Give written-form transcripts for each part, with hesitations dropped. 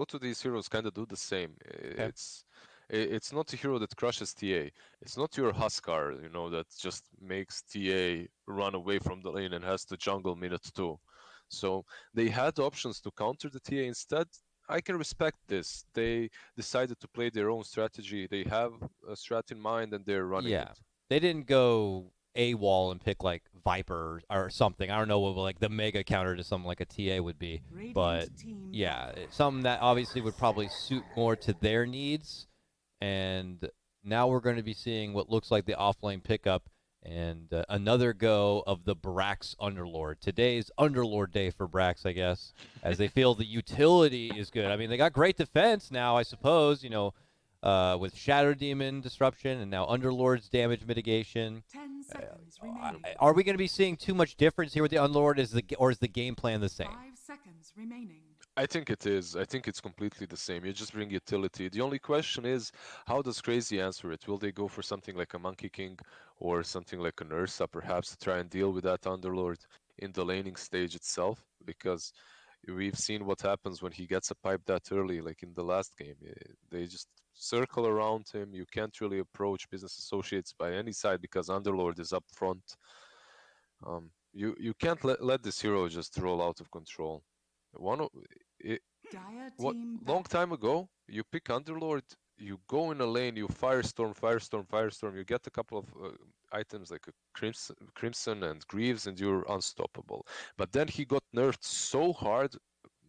both of these heroes kind of do the same. Okay. It's not a hero that crushes TA. It's not your Huskar, that just makes TA run away from the lane and has to jungle minute two. So they had options to counter the TA instead. I can respect this. They decided to play their own strategy. They have a strat in mind and they're running Yeah. it. They didn't go AWOL and pick like Viper or something. I don't know what like the mega counter to something like a TA would be, but Radiant team yeah, double. something that obviously would probably suit more to their needs. And now we're going to be seeing what looks like the offlane pickup and another go of the Brax Underlord. Today's Underlord day for Brax, I guess, as they feel the utility is good. I mean, they got great defense now, I suppose, with Shadow Demon disruption and now Underlord's damage mitigation. 10 seconds remaining. Are we going to be seeing too much difference here with the Underlord, or is the game plan the same? 5 seconds remaining. I think it is. I think it's completely the same. You just bring utility. The only question is, how does Crazy answer it? Will they go for something like a Monkey King or something like an Ursa, perhaps, to try and deal with that Underlord in the laning stage itself? Because we've seen what happens when he gets a pipe that early, like in the last game. They just circle around him. You can't really approach business associates by any side because Underlord is up front. You can't let this hero just roll out of control. One of it, Dire what team long ban. time ago, you pick Underlord, you go in a lane, you Firestorm, Firestorm, Firestorm, you get a couple of items like a Crimson and Greaves, and you're unstoppable. But then he got nerfed so hard,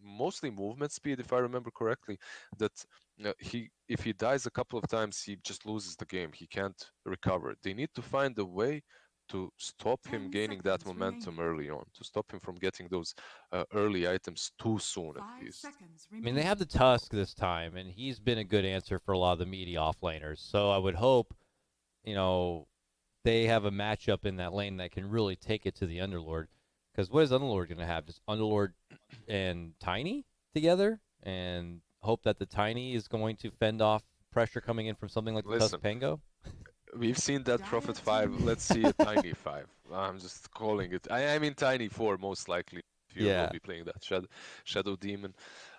mostly movement speed, if I remember correctly, that if he dies a couple of times, he just loses the game. He can't recover. They need to find a way to stop him 10 gaining that seconds momentum remaining. early on, to stop him from getting those early items too soon, at Five least. seconds I mean, they have remaining. the Tusk this time, and he's been a good answer for a lot of the meaty offlaners. So I would hope, you know, they have a matchup in that lane that can really take it to the Underlord. Because what is Underlord going to have? Just Underlord and Tiny together? And hope that the Tiny is going to fend off pressure coming in from something like the Tusk Listen, Pango? we've seen that Dire Prophet 5. team Let's see a double. Tiny 5. I'm just calling it. I mean Tiny 4, most likely, if you will Yeah. be playing that Shadow Demon.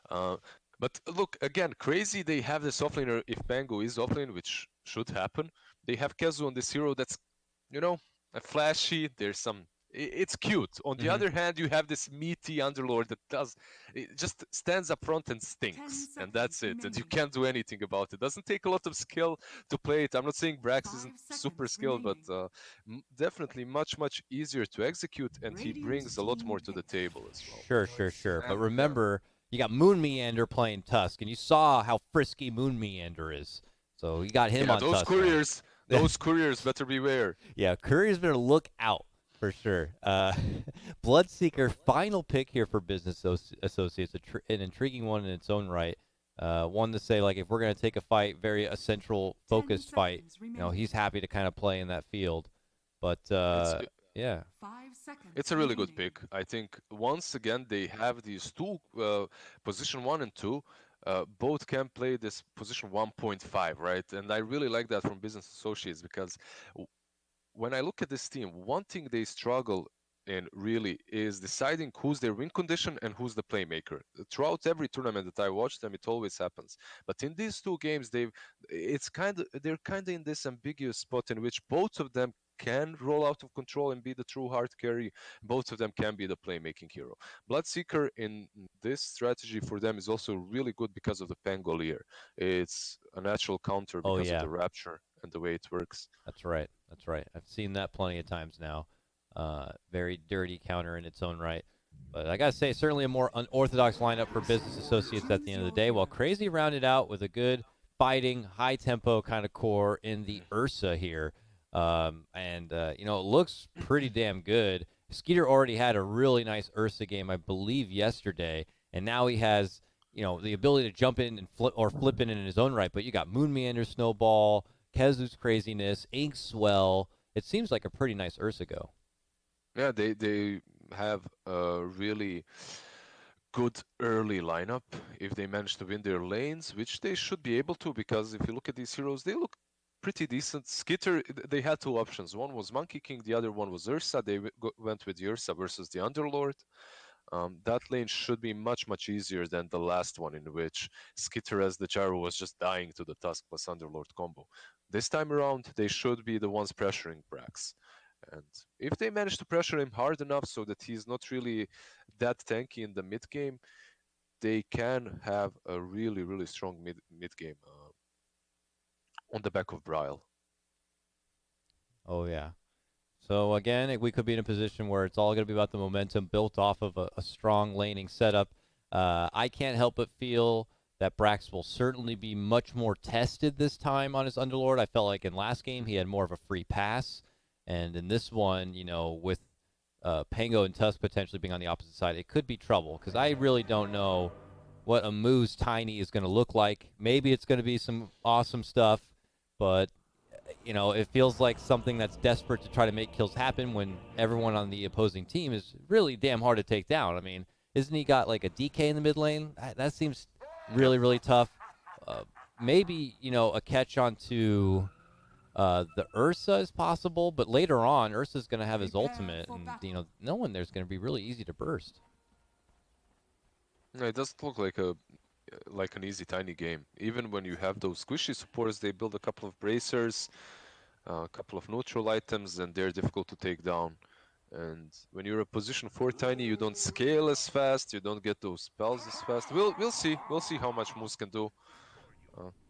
Uh, but look, again, crazy they have this offlaner if Pango is offlane, which should happen. They have Kezu on this hero that's, you know, flashy. There's some. It's cute. On the Mm-hmm. other hand, you have this meaty Underlord that it just stands up front and 10 stinks, and that's seconds it. And you remaining. can't do anything about it. Doesn't take a lot of skill to play it. I'm not saying Brax isn't 5 super seconds skilled, but remaining. definitely much easier to execute, and he Radiant brings a lot more team to the hits. table as well. Sure. But And remember, you got Moon Meander playing Tusk, and you saw how frisky Moon Meander is. So you got him yeah, on Tusk now. those couriers better beware. Yeah, Courier's better look out for sure. Bloodseeker, final pick here for Business Associates, an intriguing one in its own right. One to say, like, if we're going to take a fight, very a central 10 focused fight, seconds remaining. he's happy to kind of play in that field. But It's yeah, 5 it's seconds a really good remaining. pick. I think once again they have these two position one and two. Both can play this position 1.5, right? And I really like that from Business Associates because when I look at this team, one thing they struggle in really is deciding who's their win condition and who's the playmaker. Throughout every tournament that I watch them, it always happens. But in these two games, they're kind of in this ambiguous spot in which both of them can roll out of control and be the true hard carry. Both of them can be the playmaking hero. Bloodseeker in this strategy for them is also really good because of the Pangolier. It's a natural counter oh because of yeah, the Rapture and the way it works. that's right. That's right. I've seen that plenty of times now. Very dirty counter in its own right. But I gotta say, certainly a more unorthodox lineup for Business Associates at the Choose end of the your day. While hero. Crazy rounded out with a good fighting, high tempo kind of core in the Mhm. Ursa here, and it looks pretty damn good. Skeeter already had a really nice Ursa game, I believe, yesterday, and now he has the ability to jump in and flip in his own right. But you got Moon Meander, Snowball, Kezu's craziness, Ink Swell. It seems like a pretty nice Ursa go. Yeah, they have a really good early lineup if they manage to win their lanes, which they should be able to because if you look at these heroes, they look pretty decent. Skitter, they had two options. One was Monkey King, the other one was Ursa. They went with the Ursa versus the Underlord. That lane should be much, much easier than the last one in which Skitter as the Gyro was just dying to the Tusk plus Underlord combo. This time around, they should be the ones pressuring Brax. And if they manage to pressure him hard enough so that he's not really that tanky in the mid game, they can have a really, really strong mid game on the back of Bryle. Oh, yeah. So again, we could be in a position where it's all going to be about the momentum built off of a strong laning setup. I can't help but feel that Brax will certainly be much more tested this time on his Underlord. I felt like in last game he had more of a free pass, and in this one, with Pango and Tusk potentially being on the opposite side, it could be trouble because I really don't know what a Moose Tiny is going to look like. Maybe it's going to be some awesome stuff, but it feels like something that's desperate to try to make kills happen when everyone on the opposing team is really damn hard to take down. I mean, isn't he got like a DK in the mid lane? That seems really, really tough. Maybe, a catch onto the Ursa is possible, but later on, Ursa's going to have his ultimate, and, no one there's going to be really easy to burst. No, it doesn't look like an easy tiny game. Even when you have those squishy supports, they build a couple of bracers, a couple of neutral items, and they're difficult to take down. And when you're a position 4 tiny, you don't scale as fast, you don't get those spells as fast. We'll see. We'll see how much Moose can do.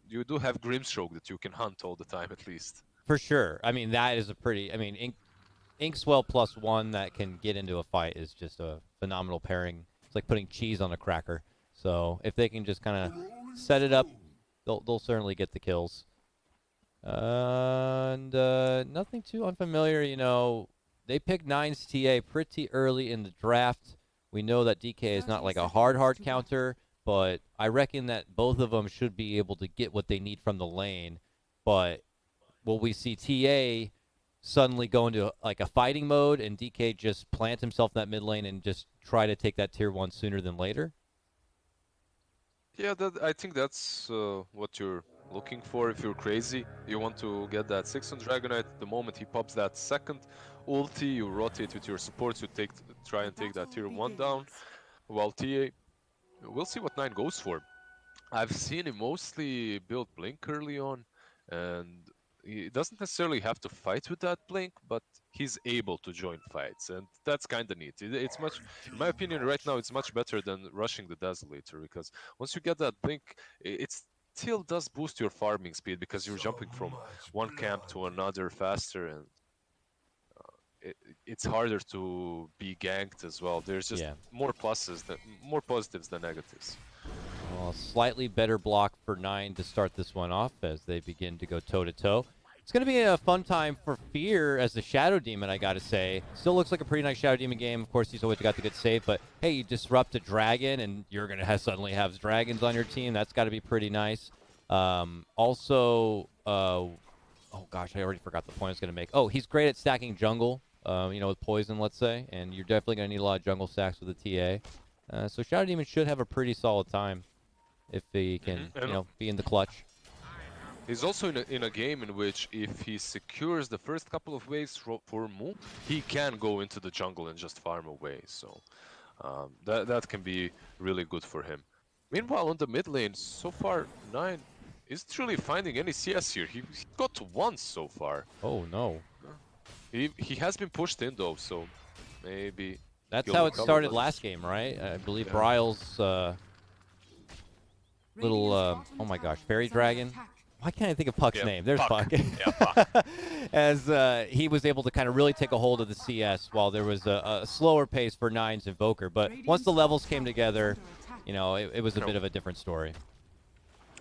You do have Grimstroke that you can hunt all the time at least. For sure. I mean, that is Inkswell +1 that can get into a fight is just a phenomenal pairing. It's like putting cheese on a cracker. So if they can just kind of set it up, they'll certainly get the kills. And nothing too unfamiliar, They picked 9's TA pretty early in the draft. We know that DK is not like a hard counter, but I reckon that both of them should be able to get what they need from the lane. But will we see TA suddenly go into like a fighting mode and DK just plant himself in that mid lane and just try to take that tier 1 sooner than later? Yeah, I think that's what you're looking for if you're crazy. You want to get that 6 on Dragonite. The moment he pops that second ulti, you rotate with your supports, you try and take that tier 1 down. While TA, we'll see what 9 goes for. I've seen him mostly build Blink early on, and he doesn't necessarily have to fight with that Blink, but he's able to join fights, and that's kind of neat. It's much, in my opinion, right now, it's much better than rushing the Desolator, because once you get that Blink, it still does boost your farming speed, because you're jumping from one camp to another faster, and it's harder to be ganked as well. There's just more positives than negatives. Well, slightly better block for 9 to start this one off as they begin to go toe-to-toe. It's going to be a fun time for Fear as the Shadow Demon, I got to say. Still looks like a pretty nice Shadow Demon game. Of course, he's always got the good save, but hey, you disrupt a dragon, and you're going to suddenly have dragons on your team. That's got to be pretty nice. Also, oh gosh, I already forgot the point I was going to make. Oh, he's great at stacking jungle, with poison, let's say, and you're definitely going to need a lot of jungle stacks with the TA. So Shadow Demon should have a pretty solid time if he can, be in the clutch. He's also in a game in which if he secures the first couple of waves for Mu, he can go into the jungle and just farm away. So that can be really good for him. Meanwhile, on the mid lane, so far, 9 isn't really finding any CS here. He got to once so far. Oh, no. He has been pushed in, though, so maybe... That's how it started last game, right? I believe Bryle's little, oh my gosh, Fairy Dragon. Why can't I think of Puck's name? There's Puck. Puck. As he was able to kind of really take a hold of the CS while there was a slower pace for 9's Invoker. But once the levels came together, it was a bit of a different story.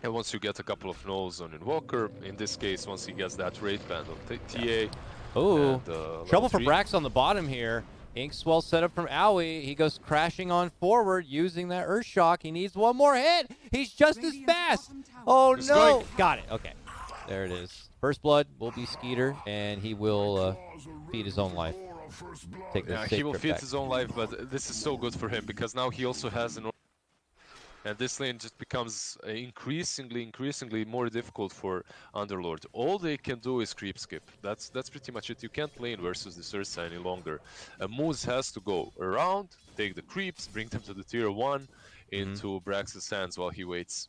And once you get a couple of nulls on Invoker, in this case, once he gets that raid band on TA... Ooh, trouble for Brax on the bottom here. Inkswell set up from Owie. He goes crashing on forward using that Earth Shock. He needs one more hit. He's just as fast. Oh, no. Got it. Okay. There it is. First blood will be Skeeter, and he will feed his own life. He will feed his own life, but this is so good for him because now he also has an And this lane just becomes increasingly more difficult for Underlord. All they can do is creep skip. That's pretty much it. You can't lane versus this Ursa any longer. Moose has to go around, take the creeps, bring them to the tier 1 into Brax's hands while he waits.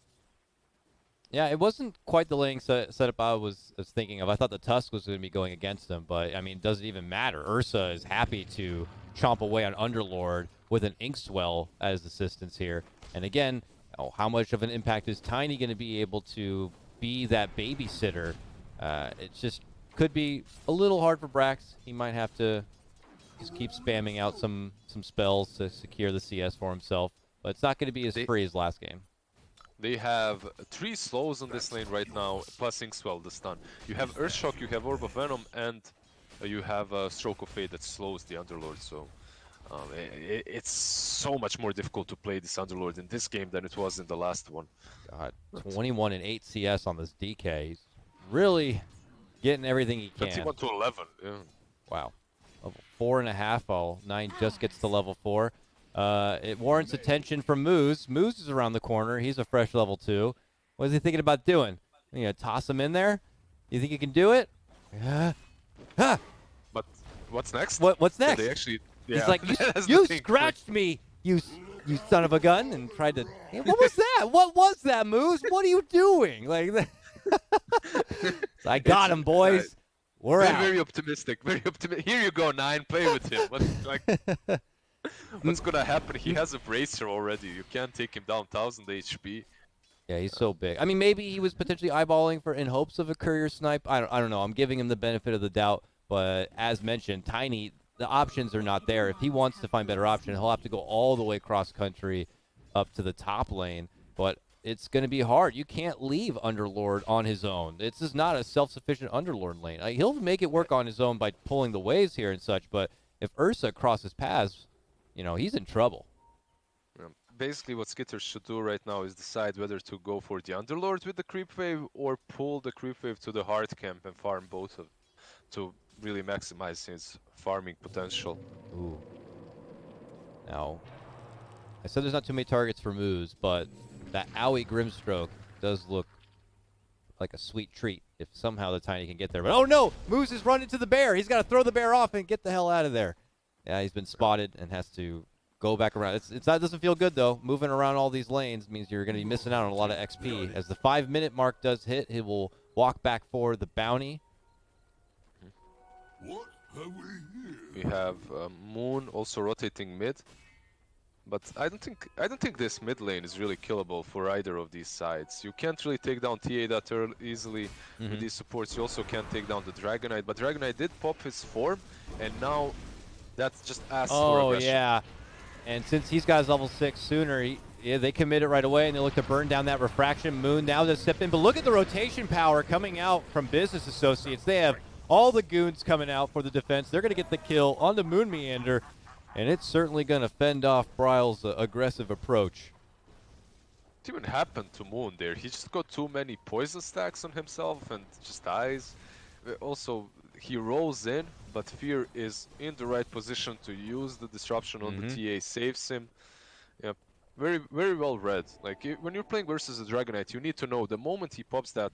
Yeah, it wasn't quite the laying setup I was thinking of. I thought the Tusk was going to be going against him, but I mean, does it even matter? Ursa is happy to chomp away on Underlord with an Inkswell as assistance here. And again, how much of an impact is Tiny going to be able to be that babysitter? It just could be a little hard for Brax. He might have to just keep spamming out some spells to secure the CS for himself, but it's not going to be as free as last game. They have 3 slows on this lane right now, plus Inkswell, the stun. You have Earthshock, you have Orb of Venom, and you have Stroke of Fate that slows the Underlord, so it's so much more difficult to play this Underlord in this game than it was in the last one. God, 21 and 8 CS on this DK. He's really getting everything he can. 21 to 11, yeah. Wow. Level 4.5. Oh, 9 just gets to level 4. It warrants attention from Moose. Moose is around the corner. He's a fresh level 2. What is he thinking about doing? You gonna toss him in there? You think he can do it? But what's next? What's next? They actually, yeah, he's like, you scratched me, you son of a gun, and tried to. Hey, what was that? What was that, Moose? What are you doing? Like that. So I got him, boys. We're out. Very optimistic. Very optimistic. Here you go, 9. Play with him. What's gonna happen? He has a bracer already. You can't take him down 1000 HP. Yeah, he's so big. I mean, maybe he was potentially eyeballing for in hopes of a courier snipe. I don't know. I'm giving him the benefit of the doubt. But as mentioned, Tiny, the options are not there. If he wants to find better option, he'll have to go all the way cross country up to the top lane. But it's going to be hard. You can't leave Underlord on his own. This is not a self-sufficient Underlord lane. He'll make it work on his own by pulling the waves here and such. But if Ursa crosses paths, he's in trouble. Basically, what Skitters should do right now is decide whether to go for the Underlord with the creep wave or pull the creep wave to the hard camp and farm both of them to really maximize his farming potential. Ooh. Now, I said there's not too many targets for Moose, but that Owie Grimstroke does look like a sweet treat if somehow the Tiny can get there. But oh no! Moose is running to the bear. He's got to throw the bear off and get the hell out of there. Yeah, he's been spotted and has to go back around. It doesn't feel good, though. Moving around all these lanes means you're going to be missing out on a lot of XP. As the 5-minute mark does hit, he will walk back for the bounty. What have we here? We have Moon also rotating mid, but I don't think this mid lane is really killable for either of these sides. You can't really take down TA that easily with these supports. You also can't take down the Dragonite, but Dragonite did pop his form, and now that's just asks for aggression. Oh yeah, and since he's got his level 6 sooner, they commit it right away, and they look to burn down that refraction. Moon now to step in, but look at the rotation power coming out from Business Associates. They have all the goons coming out for the defense. They're going to get the kill on the Moon Meander, and it's certainly going to fend off Bryle's aggressive approach. What even happened to Moon there? He just got too many poison stacks on himself and just dies. Also, he rolls in, but Fear is in the right position to use the disruption on the TA, saves him. Yeah, very, very well read. Like, when you're playing versus a Dragonite, you need to know the moment he pops that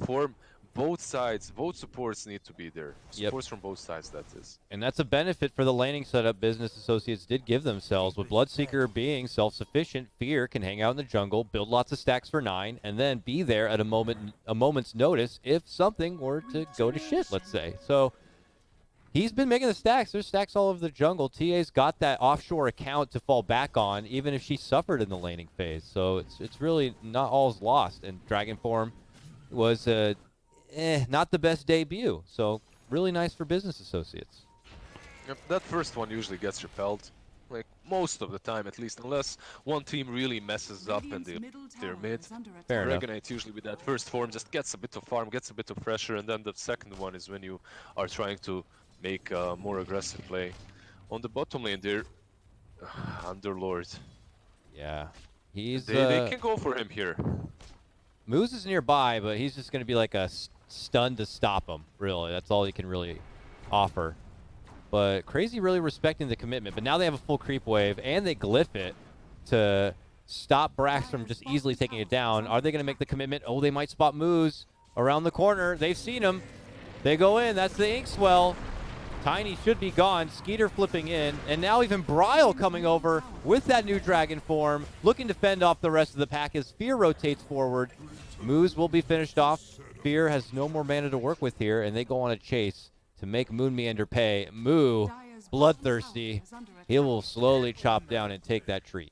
form, both sides, both supports need to be there. Supports from both sides, that is. And that's a benefit for the laning setup Business Associates did give themselves. With Bloodseeker being self-sufficient, Fear can hang out in the jungle, build lots of stacks for 9, and then be there at a moment's notice if something were to go to shit, let's say. So he's been making the stacks. There's stacks all over the jungle. TA's got that offshore account to fall back on, even if she suffered in the laning phase. So it's really not all's lost. And Dragon Form was not the best debut. So really nice for Business Associates. Yep, that first one usually gets repelled. Like, most of the time at least, unless one team really messes up and they're mid. Fair enough. Dragonite usually with that first form just gets a bit of farm, gets a bit of pressure, and then the second one is when you are trying to make a more aggressive play. On the bottom lane there, Underlord. Yeah. They can go for him here. Moose is nearby, but he's just going to be like a stun to stop him, really. That's all he can really offer. But Crazy really respecting the commitment. But now they have a full creep wave, and they glyph it to stop Brax from just easily taking it down. Are they going to make the commitment? Oh, they might spot Moose around the corner. They've seen him. They go in. That's the Inkswell. Tiny should be gone. Skeeter flipping in. And now even Bryle coming over with that new dragon form, looking to fend off the rest of the pack as Fear rotates forward. Moose will be finished off. Fear has no more mana to work with here, and they go on a chase to make Moon Meander pay. Moo, bloodthirsty. He will slowly chop down and take that treat.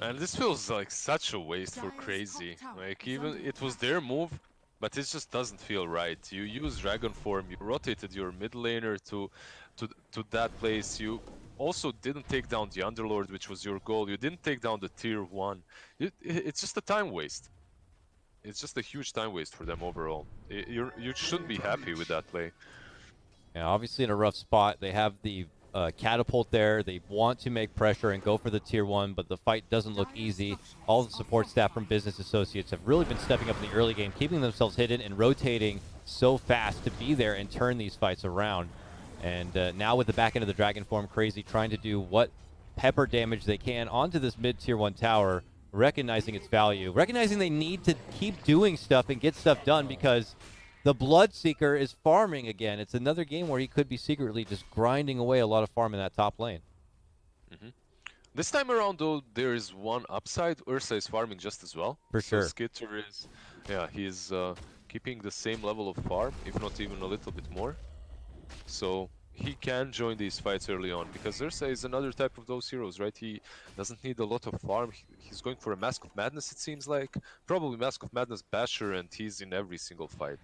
And this feels like such a waste for Crazy. Like, even it was their move, but it just doesn't feel right. You use Dragon Form, you rotated your mid laner to that place. You also didn't take down the Underlord, which was your goal. You didn't take down the tier 1. It's just a time waste. It's just a huge time waste for them overall. You shouldn't be happy with that play. Yeah, obviously in a rough spot. They have the catapult there. They want to make pressure and go for the tier 1, but the fight doesn't look easy. All the support staff from Business Associates have really been stepping up in the early game, keeping themselves hidden and rotating so fast to be there and turn these fights around. And now with the back end of the Dragon Form, Crazy trying to do what pepper damage they can onto this mid tier 1 tower, recognizing its value, recognizing they need to keep doing stuff and get stuff done because the Bloodseeker is farming again. It's another game where he could be secretly just grinding away a lot of farm in that top lane. This time around, though, there is one upside. Ursa is farming just as well. For sure. So Skitter is, yeah, he's keeping the same level of farm, if not even a little bit more. So he can join these fights early on, because Ursa is another type of those heroes, right? He doesn't need a lot of farm. He's going for a Mask of Madness, it seems like. Probably Mask of Madness Basher, and he's in every single fight.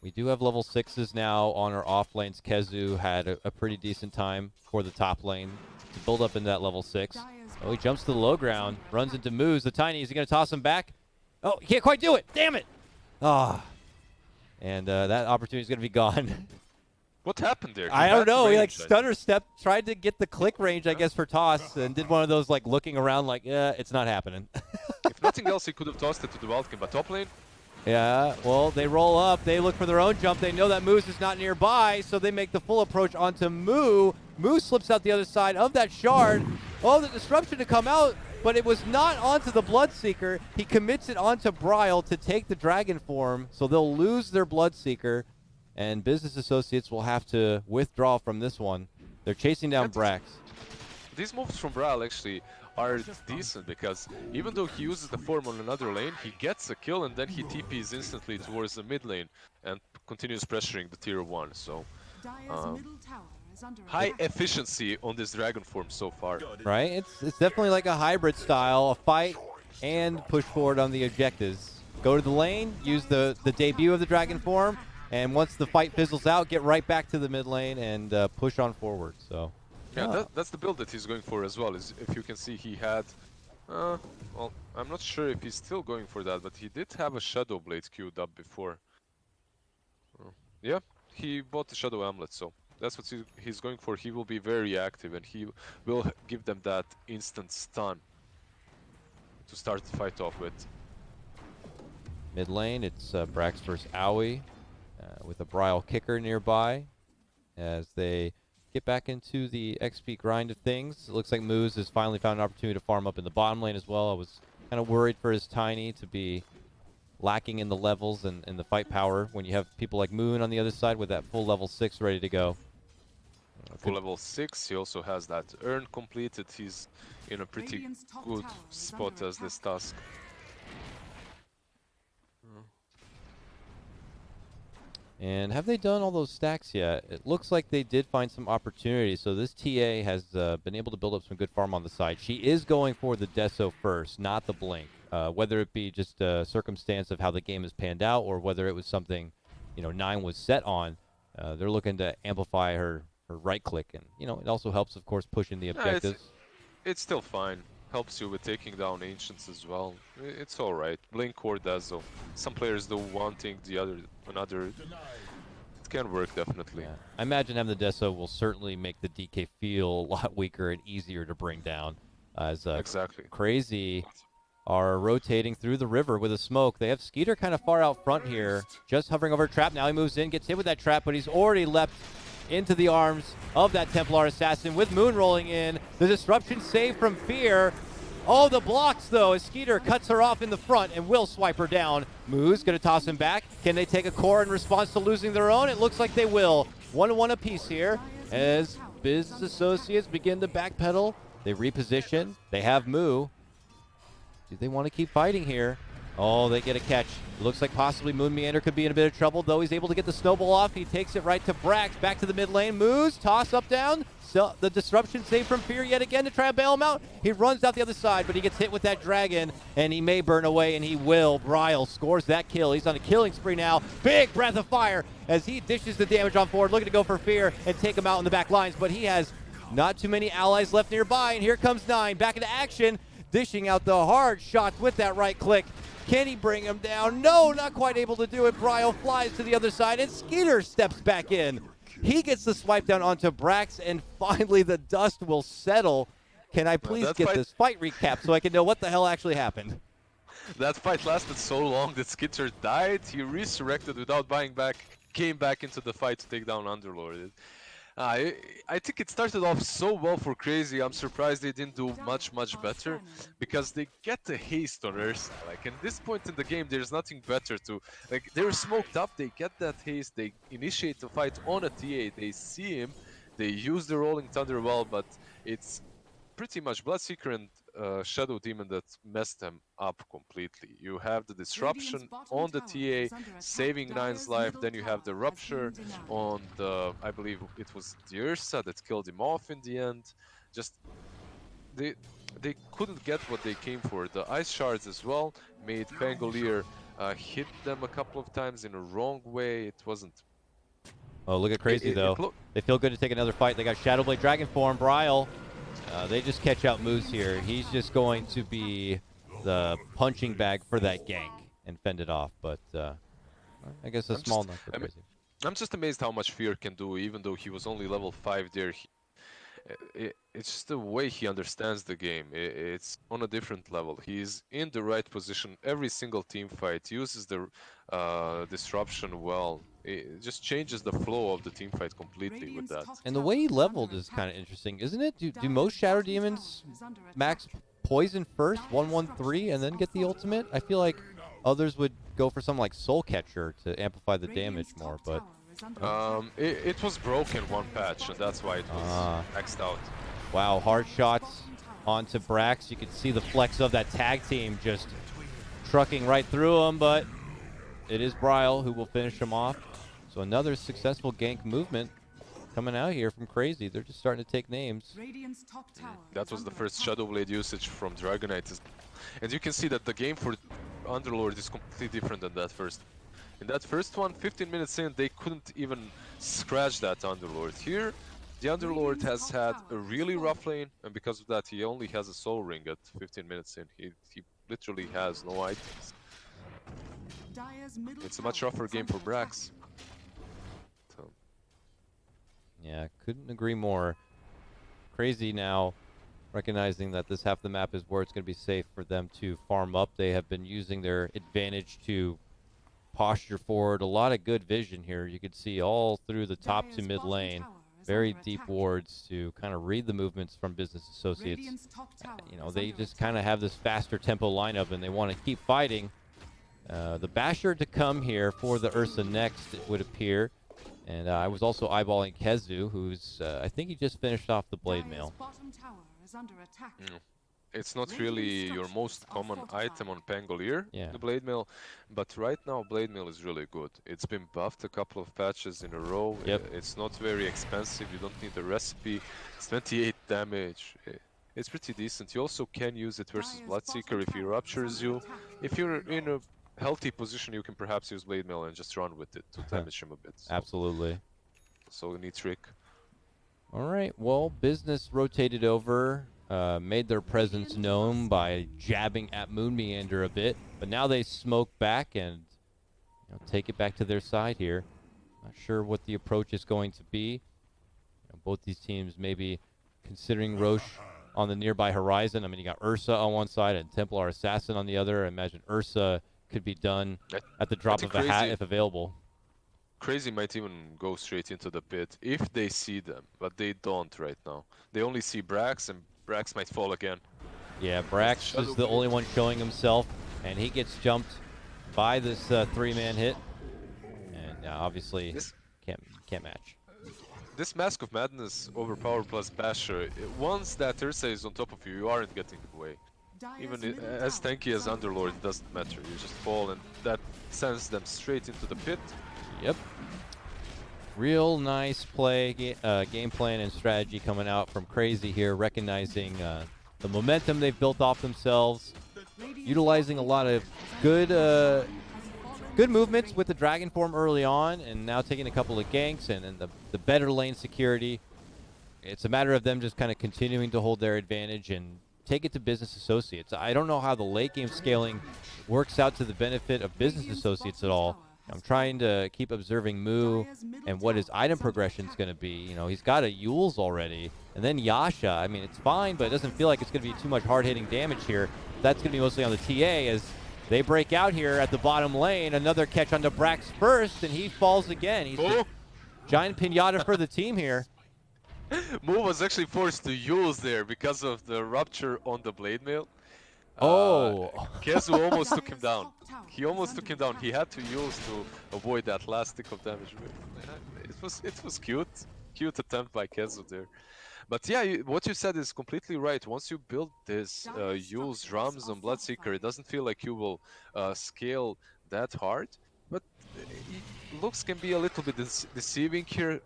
We do have level 6s now on our off lanes. Kezu had a pretty decent time for the top lane to build up into that level 6. Oh, he jumps to the low ground, runs into Moose. The Tiny, is he going to toss him back? Oh, he can't quite do it. Damn it. Ah. And that opportunity is going to be gone. What happened there? I don't know. He like stutter stepped, tried to get the click range, I guess, for toss, and did one of those like looking around like, yeah, it's not happening. If nothing else, he could have tossed it to the Wildkin, but top lane? Yeah, well, they roll up. They look for their own jump. They know that Moose is not nearby, so they make the full approach onto Moo. Moo slips out the other side of that shard. Oh, the disruption to come out, but it was not onto the Bloodseeker. He commits it onto Bryle to take the Dragon Form, so they'll lose their Bloodseeker, and Business Associates will have to withdraw from this one. They're chasing down Brax. These moves from Bryle actually are decent, because even though he uses the form on another lane, he gets a kill and then he TPs instantly towards the mid lane and continues pressuring the tier 1. So high efficiency on this Dragon Form so far. Right? It's definitely like a hybrid style, a fight and push forward on the objectives. Go to the lane, use the debut of the Dragon Form, and once the fight fizzles out, get right back to the mid lane and push on forward. So. Yeah, that's the build that he's going for as well. Is if you can see, he had, well, I'm not sure if he's still going for that, but he did have a Shadow Blade queued up before. Yeah, he bought the Shadow Amulet, so that's what he's going for. He will be very active, and he will give them that instant stun to start the fight off with. Mid lane, it's Brax versus Owie with a Bryle kicker nearby as they get back into the XP grind of things. It looks like Moose has finally found an opportunity to farm up in the bottom lane as well. I was kind of worried for his Tiny to be lacking in the levels and the fight power when you have people like Moon on the other side with that full level 6 ready to go. Full level 6, he also has that urn completed. He's in a pretty good spot as this task. And have they done all those stacks yet? It looks like they did find some opportunity. So this TA has been able to build up some good farm on the side. She is going for the Deso first, not the Blink. Whether it be just a circumstance of how the game has panned out or whether it was something, Nine was set on, they're looking to amplify her right click. And, it also helps, of course, pushing the objectives. It's still fine. Helps you with taking down Ancients as well. It's alright. Blink or Dazzle. Some players do one thing, another. It can work, definitely. Yeah. I imagine having the Deso will certainly make the DK feel a lot weaker and easier to bring down. As exactly. Crazy are rotating through the river with a smoke. They have Skeeter kind of far out front here, just hovering over a trap. Now he moves in, gets hit with that trap, but he's already leapt into the arms of that Templar assassin with Moon rolling in. The disruption save from Fear. Oh, the blocks, though, as Skeeter cuts her off in the front and will swipe her down. Moo's going to toss him back. Can they take a core in response to losing their own? It looks like they will. 1-1 apiece here as Business Associates begin to backpedal. They reposition. They have Moo. Do they want to keep fighting here? Oh, they get a catch. It looks like possibly Moon Meander could be in a bit of trouble, though he's able to get the snowball off. He takes it right to Brax, back to the mid lane. Moves, toss up, down. So the disruption save from Fear yet again to try and bail him out. He runs out the other side, but he gets hit with that dragon, and he may burn away, and he will. Bryle scores that kill. He's on a killing spree now. Big breath of fire as he dishes the damage on forward, looking to go for Fear and take him out in the back lines, but he has not too many allies left nearby, and here comes 9 back into action, dishing out the hard shots with that right click. Can he bring him down? No, not quite able to do it. Bryle flies to the other side, and Skeeter steps back in. He gets the swipe down onto Brax, and finally the dust will settle. Can I please get this fight recap so I can know what the hell actually happened? That fight lasted so long that Skitter died. He resurrected without buying back, came back into the fight to take down Underlord. I think it started off so well for Crazy. I'm surprised they didn't do much better, because they get the haste on Ursa. Like, at this point in the game, there's nothing better to, like, they're smoked up, they get that haste, they initiate the fight on a TA, they see him, they use the Rolling Thunder well, but it's pretty much Bloodseeker and Shadow Demon that messed them up completely. You have the disruption on the TA, saving Nine's life, then you have the rupture on the, I believe it was the Ursa that killed him off in the end. Just, they couldn't get what they came for. The ice shards as well made Pangolier hit them a couple of times in a wrong way. It wasn't. Oh, look at Crazy, though. They feel good to take another fight. They got Shadowblade Dragon form, Bryle. They just catch out Moose here. He's just going to be the punching bag for that gank and fend it off. But I guess a small enough for Crazy. I'm just amazed how much Fear can do, even though he was only level 5 there. It's just the way he understands the game. It's on a different level. He's in the right position every single team fight, uses the disruption well. It just changes the flow of the team fight completely with that. And the way he leveled is kind of interesting, isn't it? Do most Shadow Demons max poison first, 1-1-3, and then get the ultimate? I feel like others would go for something like Soul Catcher to amplify the damage more, but it was broken one patch, and that's why it was maxed out. Wow, hard shots onto Brax. You can see the flex of that tag team just trucking right through him, but it is Bryle who will finish him off. So another successful gank movement coming out here from Crazy. They're just starting to take names. That was the first Shadowblade usage from Dragonite. And you can see that the game for Underlord is completely different than that first. In that first one, 15 minutes in, they couldn't even scratch that Underlord. Here, the Underlord has had a really rough lane, and because of that, he only has a soul ring at 15 minutes in. He literally has no items. It's a much rougher game for Brax. So. Yeah, couldn't agree more. Crazy now, recognizing that this half of the map is where it's going to be safe for them to farm up. They have been using their advantage to posture forward. A lot of good vision here. You could see all through the top to mid lane. Very deep wards to kind of read the movements from Business Associates. You know, they just kind of have this faster tempo lineup, and they want to keep fighting. The Basher to come here for the Ursa next, it would appear. And I was also eyeballing Kezu, who's, I think he just finished off the Blade Mail. It's not really your most common item on Pangolier, the Blade Mail, but right now Blade Mail is really good. It's been buffed a couple of patches in a row. It's not very expensive, you don't need a recipe. It's 28 damage. It's pretty decent. You also can use it versus Bloodseeker if he ruptures you. If you're in a healthy position, you can perhaps use Blade Mail and just run with it to damage him a bit. So. Absolutely. So a neat trick. All right, well, Business rotated over, made their presence known by jabbing at Moon Meander a bit, but now they smoke back and take it back to their side here. Not sure what the approach is going to be. Both these teams maybe considering Roche on the nearby horizon. I mean, you got Ursa on one side and Templar Assassin on the other. I imagine Ursa could be done at the drop of a hat if available. Crazy might even go straight into the pit if they see them, but they don't right now. They only see Brax, and Brax might fall again. Yeah, As the Brax Shadow is the Blade- only one showing himself, and he gets jumped by this three-man hit, and obviously This can't match. this Mask of Madness overpower plus Basher, once that Ursa is on top of you, you aren't getting away. Even as tanky as Underlord, it doesn't matter. You just fall, and that sends them straight into the pit. Yep. Real nice game plan and strategy coming out from Crazy here, recognizing the momentum they've built off themselves, utilizing a lot of good movements with the Dragon form early on, and now taking a couple of ganks and the better lane security. It's a matter of them just kind of continuing to hold their advantage and take it to Business Associates. I don't know how the late game scaling works out to the benefit of Business Associates at all. I'm trying to keep observing Moo and what his item progression is going to be. You know, he's got a Yules already, and then Yasha. I mean, it's fine, but it doesn't feel like it's going to be too much hard-hitting damage here. That's going to be mostly on the TA as they break out here at the bottom lane. Another catch onto Brax first, and he falls again. He's the giant pinata for the team here. Moo was actually forced to use there because of the rupture on the blade mail. Oh. Kezu almost took him down. He almost took him down. He had to use to avoid that last tick of damage. It was cute attempt by Kezu there. But yeah, what you said is completely right. Once you build this Yule's drums on Bloodseeker, it doesn't feel like you will scale that hard. But looks can be a little bit deceiving here.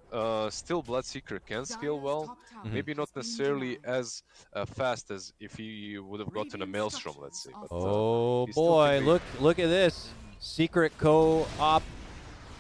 Still, Bloodseeker can scale well. Maybe not necessarily as fast as if he would have gotten a Maelstrom, let's say. But, Oh he still boy, can be- look at this. Secret co-op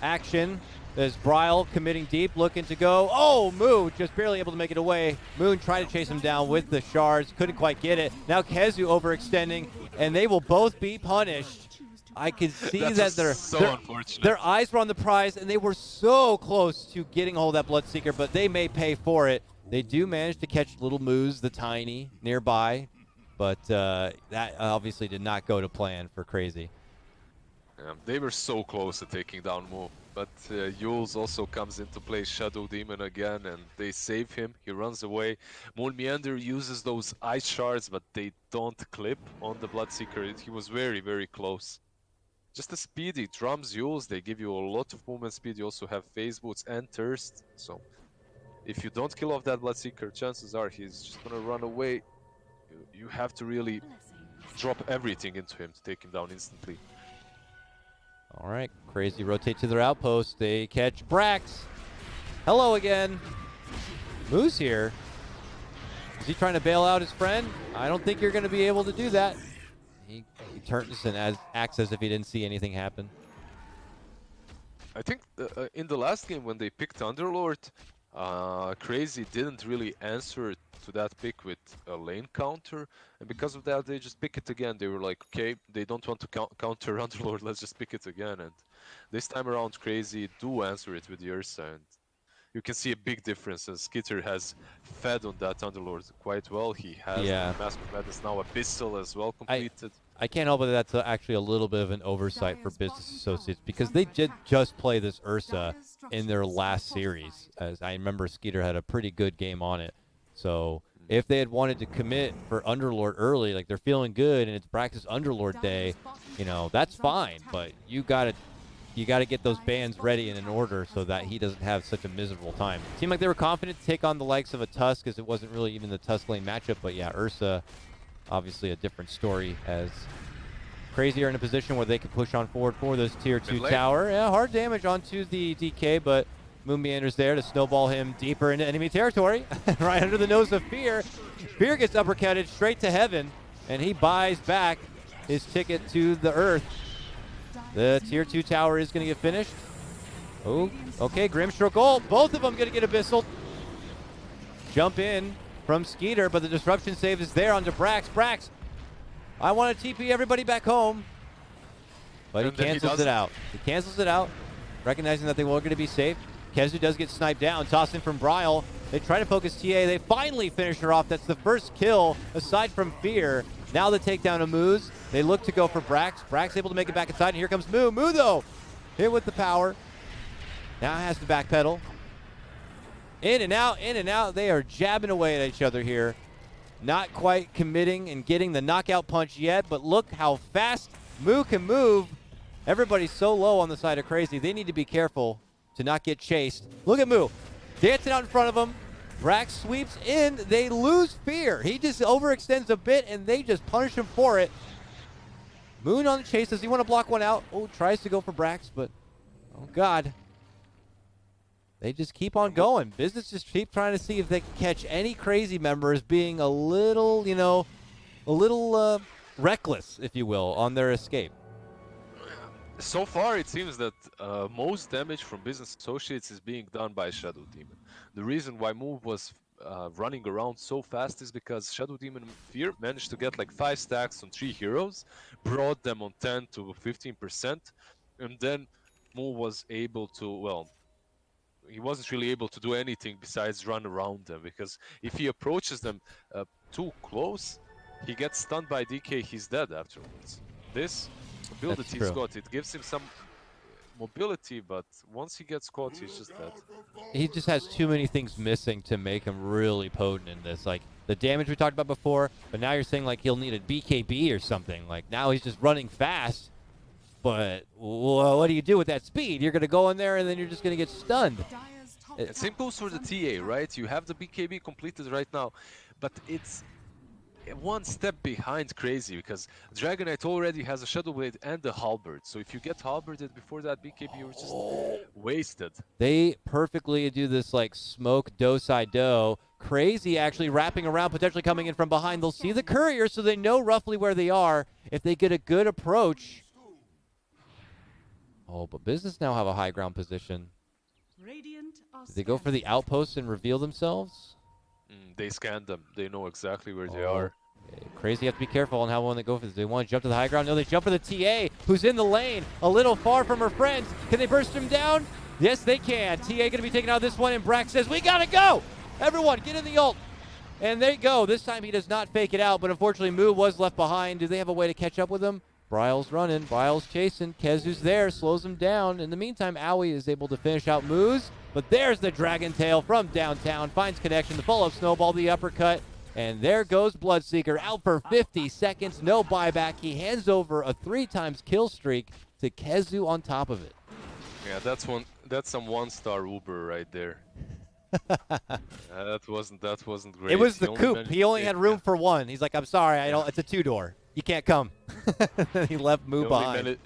action. There's Bryle committing deep, looking to go. Oh, Moo just barely able to make it away. Moon trying to chase him down with the shards. Couldn't quite get it. Now Kezu overextending, and they will both be punished. I could see That's that so unfortunate. their eyes were on the prize, and they were so close to getting a hold of that Bloodseeker, but they may pay for it. They do manage to catch little Moose, the tiny, nearby, but that obviously did not go to plan for Crazy. They were so close to taking down Moo. But Yules also comes into play, Shadow Demon again, and they save him. He runs away. Moon Meander uses those ice shards, but they don't clip on the Bloodseeker. He was very, very close. Just a speedy drums Yules, they give you a lot of movement speed. You also have phase boots and thirst. So if you don't kill off that Bloodseeker, chances are he's just gonna run away. You have to really drop everything into him to take him down instantly. All right, Crazy rotate to their outpost. They catch Brax. Hello again. Moose here. Is he trying to bail out his friend? I don't think you're going to be able to do that. He turns and acts as if he didn't see anything happen. I think in the last game when they picked Underlord, Crazy didn't really answer to that pick with a lane counter, and because of that they just pick it again. They were like, okay, they don't want to counter Underlord, let's just pick it again. And this time around Crazy do answer it with the Ursa, and you can see a big difference as Skitter has fed on that Underlord quite well. He has Mask of Madness now, Abyssal as well completed. I can't help it that that's actually a little bit of an oversight for Business Associates because they did just play this Ursa in their last series. As I remember, Skeeter had a pretty good game on it. So if they had wanted to commit for Underlord early, like they're feeling good and it's Brax's Underlord day, you know, that's fine. But you gotta get those bands ready and in order so that he doesn't have such a miserable time. It seemed like they were confident to take on the likes of a Tusk as it wasn't really even the Tusk lane matchup. But yeah, Ursa, obviously a different story as Crazy are in a position where they can push on forward for this tier 2 tower. Yeah, hard damage onto the DK, but Moon Meander's there to snowball him deeper into enemy territory. Right under the nose of Fear. Fear gets uppercutted straight to heaven, and he buys back his ticket to the earth. The tier 2 tower is going to get finished. Oh, okay, Grimstroke ult. Both of them going to get abyssal. Jump in from Skeeter, but the disruption save is there onto Brax. Brax, I want to TP everybody back home. But he cancels it out. He cancels it out, recognizing that they were going to be safe. Kezu does get sniped down, tossed in from Bryle. They try to focus TA. They finally finish her off. That's the first kill, aside from Fear. Now the takedown of Moose. They look to go for Brax. Brax able to make it back inside, and here comes Moo. Moo, though, hit with the power. Now has to backpedal. In and out, in and out. They are jabbing away at each other here. Not quite committing and getting the knockout punch yet, but look how fast Moo can move. Everybody's so low on the side of Crazy. They need to be careful to not get chased. Look at Moo dancing out in front of him. Brax sweeps in. They lose fear. He just overextends a bit, and they just punish him for it. Moon on the chase. Does he want to block one out? Oh, tries to go for Brax, but oh, God. They just keep on going. Business just keep trying to see if they can catch any Crazy members being a little, reckless, if you will, on their escape. So far, it seems that most damage from Business Associates is being done by Shadow Demon. The reason why Move was running around so fast is because Shadow Demon Fear managed to get like 5 stacks on 3 heroes, brought them on 10 to 15%, and then Move was able to, well, he wasn't really able to do anything besides run around them, because if he approaches them too close, he gets stunned by DK, he's dead afterwards. This ability he's got, it gives him some mobility, but once he gets caught, he's just dead. He just has too many things missing to make him really potent in this. Like the damage we talked about before, but now you're saying like he'll need a BKB or something. Like now he's just running fast, but what do you do with that speed? You're going to go in there and then you're just going to get stunned. Same goes for the TA, right? You have the BKB completed right now, but it's one step behind Crazy, because Dragonite already has a Shadow Blade and a Halberd. So if you get Halberded before that BKB, you're just wasted. They perfectly do this like smoke do-si-do. Crazy actually wrapping around, potentially coming in from behind. They'll see the courier, so they know roughly where they are. If they get a good approach. Oh, but Business now have a high ground position. Did they go for the outpost and reveal themselves? They scanned them. They know exactly where they are. Crazy have to be careful on how one they go for this. They want to jump to the high ground. No, they jump for the TA, who's in the lane, a little far from her friends. Can they burst him down? Yes, they can. TA going to be taking out this one, and Brax says, we got to go! Everyone, get in the ult. And there you go. This time he does not fake it out, but unfortunately Moo was left behind. Do they have a way to catch up with him? Bryle's running. Bryle's chasing. Kezu's there. Slows him down. In the meantime, Owie is able to finish out Moo's. But there's the Dragon Tail from downtown. Finds connection. The follow-up snowball. The uppercut. And there goes Bloodseeker. Out for 50 seconds. No buyback. He hands over a 3-times kill streak to Kezu on top of it. Yeah, that's some one-star Uber right there. That wasn't great. It was the coupe. He only had room for one. He's like, I'm sorry. It's a 2-door. You can't come. He left Moo behind.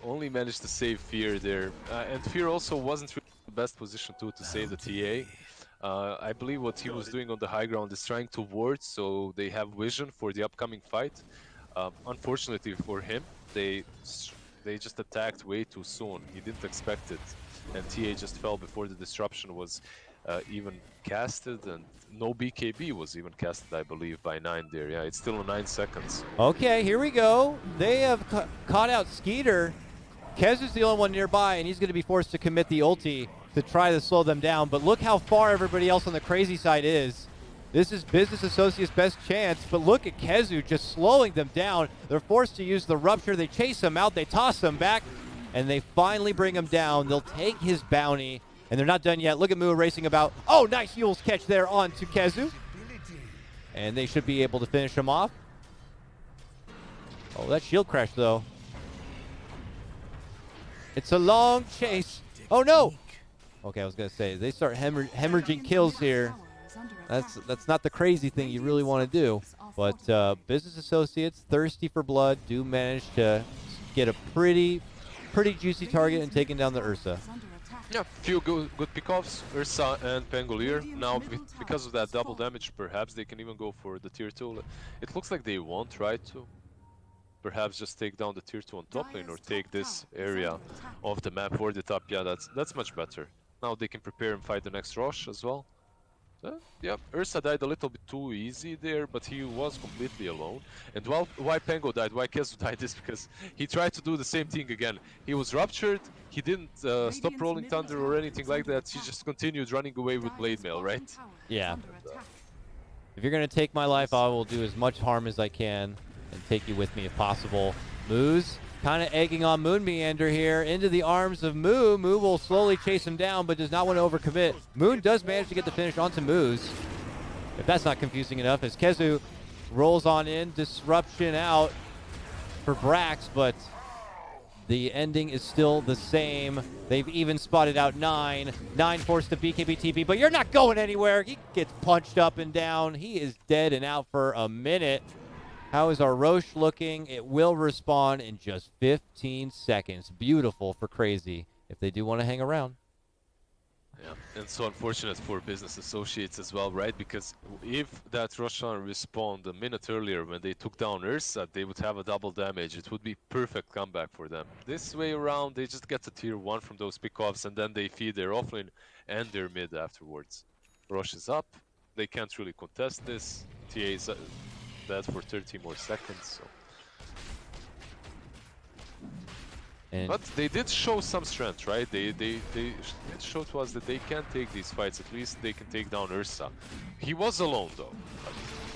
Only managed to save Fear there. And Fear also wasn't really the best position to save the TA. I believe what he was doing on the high ground is trying to ward, so they have vision for the upcoming fight. Unfortunately for him, they just attacked way too soon. He didn't expect it. And TA just fell before the disruption was even casted, and no BKB was even casted, I believe, by 9 there. Yeah, it's still 9 seconds. Okay, here we go. They have caught out Skeeter. Kezu's the only one nearby, and he's going to be forced to commit the ulti to try to slow them down. But look how far everybody else on the Crazy side is. This is Business Associates' best chance, but look at Kezu just slowing them down. They're forced to use the Rupture. They chase him out. They toss him back, and they finally bring him down. They'll take his bounty. And they're not done yet. Look at Moo racing about. Oh, nice Yule's catch there onto Kezu. And they should be able to finish him off. Oh, that shield crash, though. It's a long chase. Oh, no. Okay, I was going to say, they start hemorrhaging kills here. That's not the crazy thing you really want to do. But Business Associates, thirsty for blood, do manage to get a pretty juicy target and taking down the Ursa. Yeah, few good pickoffs, Ursa and Pangolier. Now, because of that double damage, perhaps they can even go for the tier 2. It looks like they won't try to. Perhaps just take down the tier 2 on top lane, or take this area of the map for the top. Yeah, that's much better. Now they can prepare and fight the next rush as well. Yeah, Ursa died a little bit too easy there, but he was completely alone. And why Pango died, why Kezu died, is because he tried to do the same thing again. He was ruptured, he didn't stop rolling thunder or anything like that, he just continued running away with blade mail, right? Yeah. If you're going to take my life, I will do as much harm as I can and take you with me if possible. Moose kind of egging on Moon Meander here into the arms of Moo. Moo will slowly chase him down, but does not want to overcommit. Moon does manage to get the finish onto Moose, if that's not confusing enough, as KheZy rolls on in. Disruption out for Brax, but the ending is still the same. They've even spotted out 9. 9 forced to BKB-TP, but you're not going anywhere. He gets punched up and down. He is dead and out for a minute. How is our Roche looking? It will respawn in just 15 seconds. Beautiful for CR4ZY if they do want to hang around. Yeah, and so unfortunate for business associates as well, right? Because if that Roshan respawned a minute earlier when they took down Ursa, they would have a double damage. It would be perfect comeback for them. This way around, they just get a tier 1 from those pickoffs, and then they feed their offlane and their mid afterwards. Rosh is up. They can't really contest this. TA is dead for 30 more seconds. So. And But they did show some strength, right? They did show to us that they can take these fights. At least they can take down Ursa. He was alone though.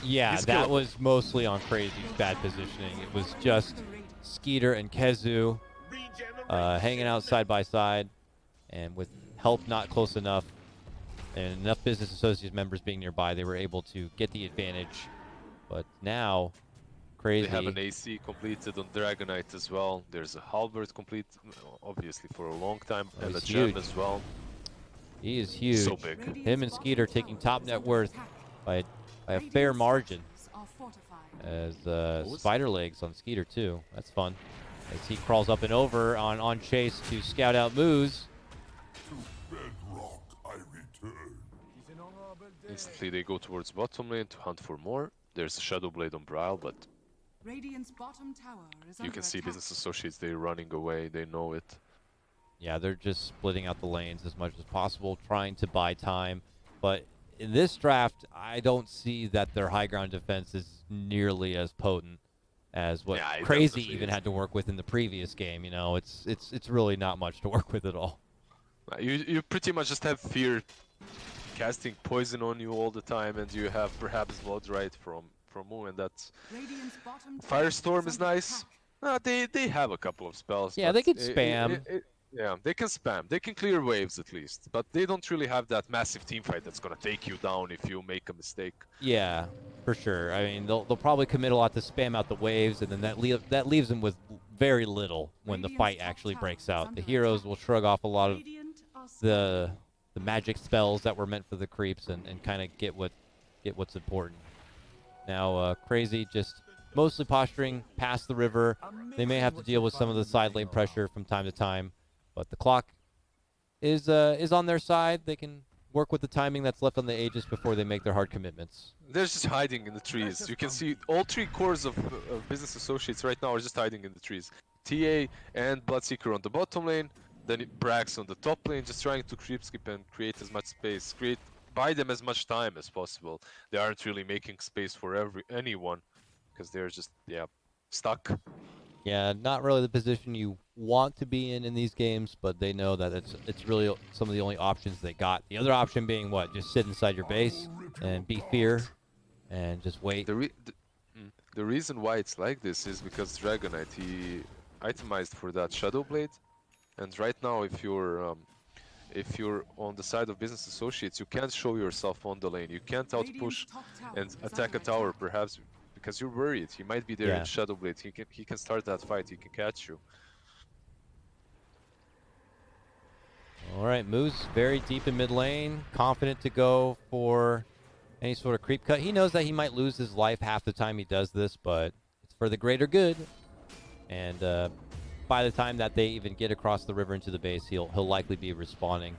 yeah, He's that killable. was mostly on CR4ZY's bad positioning. It was just Skeeter and KheZy hanging out side by side, and with help not close enough and enough business associates members being nearby, they were able to get the advantage. But now They have an CR4ZY, AC completed on Dragonite as well. There's a Halberd complete, obviously for a long time, Oh, and a he's gem huge. as well. he is huge. So big. Him and Skeeter taking top net worth by a fair margin. As spider legs on Skeeter too. That's fun. As he crawls up and over on Chase to scout out Moose. Bedrock, I return. Instantly they go towards bottom lane to hunt for more. There's a Shadow Blade on Braille, but Radiant's bottom tower is you under can see attack. business associates, they're running away, they know it. Yeah, they're just splitting out the lanes as much as possible, trying to buy time. But in this draft, I don't see that their high ground defense is nearly as potent as what Yeah, it CR4ZY definitely even is. had to work with in the previous game. You know, it's really not much to work with at all. You pretty much just have fear casting poison on you all the time, and you have perhaps Blood Right from Moon, and that's Radiant's bottom tower Firestorm is under nice. attack. They have a couple of spells. Yeah, but they could spam. Yeah, they can spam. They can clear waves at least, but they don't really have that massive team fight that's gonna take you down if you make a mistake. Yeah, for sure. I mean, they'll probably commit a lot to spam out the waves, and then that leaves them with very little when the fight actually breaks out. The heroes will shrug off a lot of Radiant are the magic spells that were meant for the creeps and kind of get what's important. Now, CR4ZY just mostly posturing past the river. They may have to deal with some of the side lane pressure from time to time, but the clock is on their side. They can work with the timing that's left on the Aegis before they make their hard commitments. They're just hiding in the trees. You can see all 3 cores of business associates right now are just hiding in the trees. TA and Bloodseeker on the bottom lane, then Brax on the top lane, just trying to creep skip and create as much space, buy them as much time as possible. They aren't really making space for anyone because they're just stuck. Yeah, not really the position you want to be in these games, but they know that it's really some of the only options they got. The other option being what? Just sit inside your base and be fear and just wait. The reason why it's like this is because Dragonite, he itemized for that Shadow Blade, and right now if you're on the side of business associates, you can't show yourself on the lane. You can't outpush Radiant's top tower and is attack under a tower, attack. perhaps because you're worried. He might be there Yeah. in Shadow Blade. He can start that fight. He can catch you. All right, Moose very deep in mid lane, confident to go for any sort of creep cut. He knows that he might lose his life half the time he does this, but it's for the greater good. And by the time that they even get across the river into the base, he'll likely be respawning.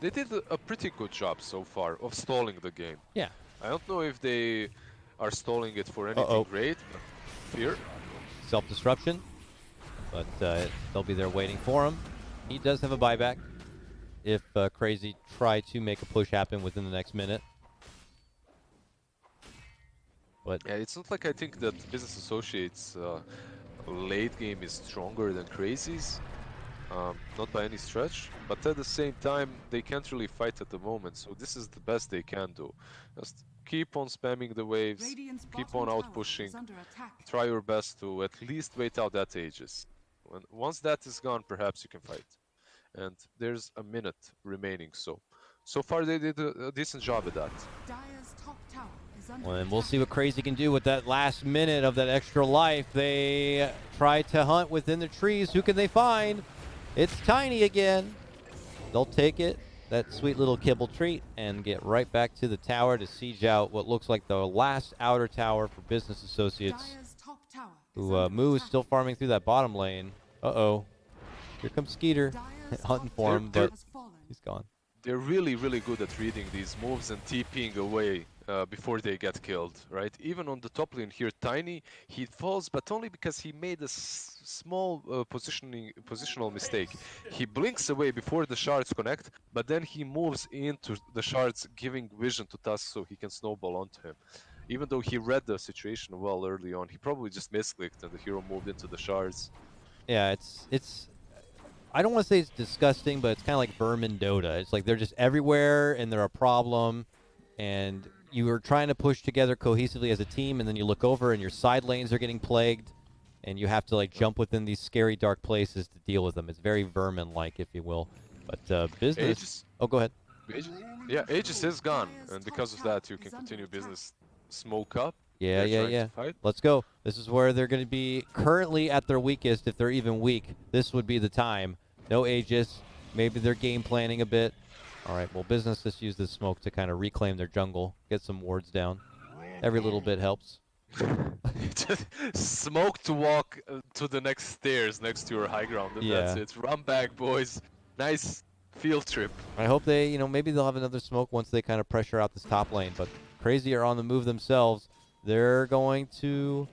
They did a pretty good job so far of stalling the game. Yeah. I don't know if they are stalling it for anything great, but fear. Self-disruption, but they'll be there waiting for him. He does have a buyback if CR4ZY try to make a push happen within the next minute. But Yeah, it's not like I think that business associates late game is stronger than CR4ZY's. Not by any stretch, but at the same time they can't really fight at the moment, so this is the best they can do. Just keep on spamming the waves, Radiant's keep bottom on out tower pushing, is under attack. try your best to at least wait out that Aegis. Once that is gone, perhaps you can fight. And there's a minute remaining, so far they did a decent job at that. Dire's top tower is under Well, and attack. we'll see what Crazy can do with that last minute of that extra life. They try to hunt within the trees. Who can they find? It's Tiny again. They'll take it, that sweet little kibble treat, and get right back to the tower to siege out what looks like the last outer tower for Business Associates. Dire's top tower is Who under Moo is attack. still farming through that bottom lane. Uh-oh. Here comes Skeeter. Dire's Hunting top for tower him, but has fallen. he's gone. They're really, really good at reading these moves and TPing away before they get killed, right? Even on the top lane here, Tiny, he falls, but only because he made a small positional mistake. He blinks away before the shards connect, but then he moves into the shards, giving vision to Tusk so he can snowball onto him. Even though he read the situation well early on, he probably just misclicked and the hero moved into the shards. Yeah, it's I don't want to say it's disgusting, but it's kind of like vermin Dota. It's like they're just everywhere and they're a problem, and you are trying to push together cohesively as a team, and then you look over and your side lanes are getting plagued, and you have to like jump within these scary dark places to deal with them. It's very vermin-like, if you will. But business. Aegis, Oh, go ahead. Yeah, Aegis is gone, and because of that, you can continue business. Smoke up. Yeah, They're yeah, trying yeah. to fight. Let's go. This is where they're going to be currently at their weakest. If they're even weak, this would be the time. No Aegis. Maybe they're game planning a bit. All right, well, business just use this smoke to kind of reclaim their jungle, get some wards down. Every little bit helps. Just smoke to walk to the next stairs next to your high ground, and that's Yeah. it. Run back, boys. Nice field trip. I hope they, maybe they'll have another smoke once they kind of pressure out this top lane. But Crazy are on the move themselves. They're going to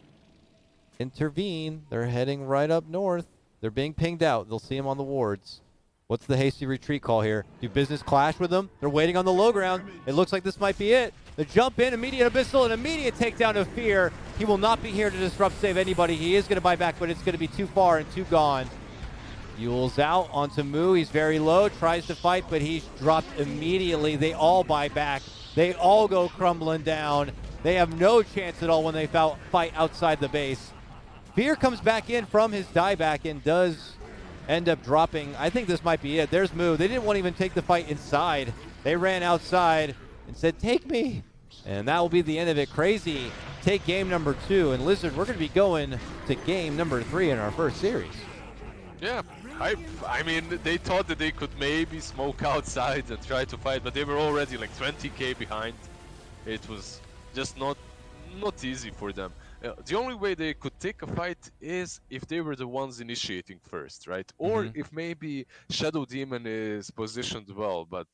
intervene. They're heading right up north. They're being pinged out. They'll see them on the wards. What's the hasty retreat call here? Do business clash with them? They're waiting on the low ground. It looks like this might be it. The jump in, immediate abyssal, an immediate takedown of Fear. He will not be here to disrupt save anybody. He is going to buy back, but it's going to be too far and too gone. Yule's out onto Moo. He's very low, tries to fight, but he's dropped immediately. They all buy back. They all go crumbling down. They have no chance at all when they fight outside the base. Fear comes back in from his dieback and does end up dropping. I think this might be it. There's Moo. They didn't want to even take the fight inside. They ran outside and said, take me. And that will be the end of it. Crazy take game number 2. And lizZard, we're going to be going to game number 3 in our first series. Yeah, I mean, they thought that they could maybe smoke outside and try to fight, but they were already like 20k behind. It was just not easy for them. The only way they could take a fight is if they were the ones initiating first, right? Or if maybe Shadow Demon is positioned well, but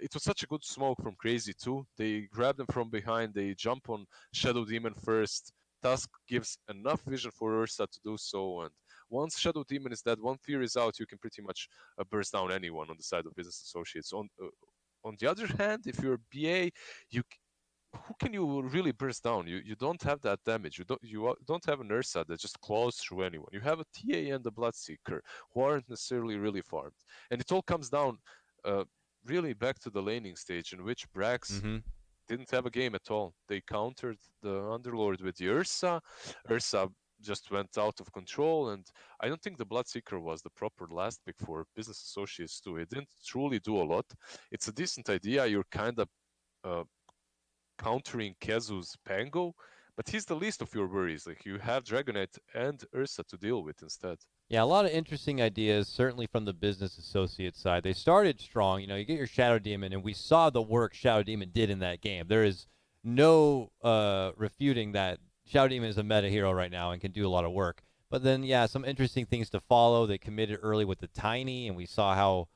it was such a good smoke from Crazy too. They grab them from behind, they jump on Shadow Demon first. Tusk gives enough vision for Ursa to do so, and once Shadow Demon is dead, one Fear is out, you can pretty much burst down anyone on the side of Business Associates. On the other hand, if you're BA, who can you really burst down? You don't have that damage. You don't have an Ursa that just claws through anyone. You have a TA and a Bloodseeker who aren't necessarily really farmed, and it all comes down really back to the laning stage in which Brax didn't have a game at all. They countered the Underlord with the Ursa. Ursa just went out of control, and I don't think the Bloodseeker was the proper last pick for Business Associates too. It didn't truly do a lot. It's a decent idea. You're kind of uh, countering Kezu's Pango, but he's the least of your worries. Like, you have Dragonite and Ursa to deal with instead. Yeah, a lot of interesting ideas, certainly from the Business Associate side. They started strong. You get your Shadow Demon, and we saw the work Shadow Demon did in that game. There is no refuting that Shadow Demon is a meta hero right now and can do a lot of work. But then, yeah, some interesting things to follow. They committed early with the Tiny, and we saw how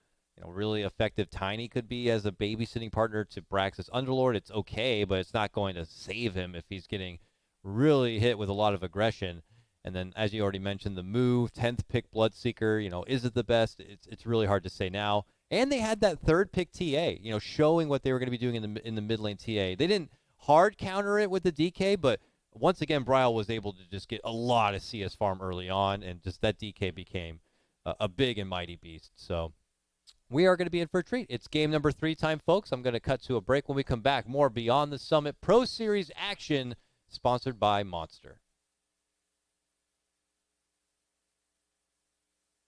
really effective Tiny could be as a babysitting partner to Brax's Underlord. It's okay, but it's not going to save him if he's getting really hit with a lot of aggression. And then, as you already mentioned, the move, 10th pick Bloodseeker, is it the best? It's really hard to say now. And they had that third pick TA, showing what they were going to be doing in the mid lane TA. They didn't hard counter it with the DK, but once again, Bryle was able to just get a lot of CS farm early on, and just that DK became a big and mighty beast. So we are going to be in for a treat. It's game number 3 time, folks. I'm going to cut to a break. When we come back, more Beyond the Summit Pro Series action sponsored by Monster.